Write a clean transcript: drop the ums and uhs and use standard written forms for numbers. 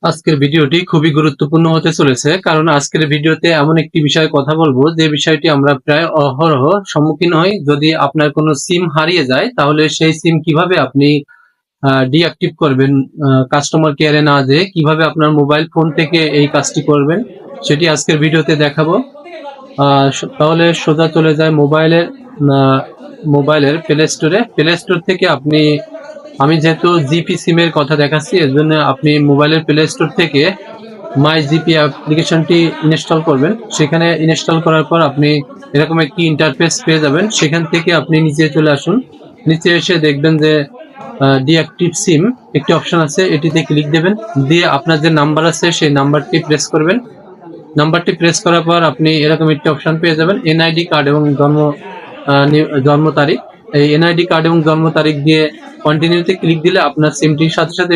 আজকের ভিডিওটি খুবই গুরুত্বপূর্ণ হতে চলেছে, কারণ আজকের ভিডিওতে এমন একটি বিষয়ে কথা বলবো যে বিষয়টি আমরা প্রায় অহরহ সম্মুখীন হই। যদি আপনার কোনো সিম হারিয়ে যায় তাহলে সেই সিম কিভাবে আপনি ডিঅ্যাক্টিভ করবেন, কাস্টমার কেয়ারে না যেয়ে কিভাবে আপনার মোবাইল ফোন থেকে এই কাজটি করবেন সেটি আজকের ভিডিওতে দেখাবো। তাহলে সোজা চলে যায় মোবাইলের প্লে স্টোর থেকে আপনি, আমি যেহেতু জিপি সিম এর কথা দেখাচ্ছি এর জন্য আপনি মোবাইলের প্লে স্টোর থেকে মাই জিপি অ্যাপ্লিকেশনটি ইনস্টল করবেন। সেখানে ইনস্টল করার পর আপনি এরকম একটি ইন্টারফেস পেয়ে যাবেন। সেখান থেকে আপনি নিচে চলে আসুন। নিচে এসে দেখবেন যে ডিঅ্যাক্টিভ সিম একটি অপশন আছে, এটিতে ক্লিক দেবেন। দিয়ে আপনার যে নাম্বার আছে সেই নাম্বারটি প্রেস করবেন। নাম্বারটি প্রেস করার পর আপনি এরকম একটি অপশন পেয়ে যাবেন, এনআইডি কার্ড এবং জন্ম তারিখ। এই এনআইডি কার্ড এবং জন্ম তারিখ দিয়ে কন্টিনিউতে ক্লিক দিলে আপনার সিমটির সাথে সাথে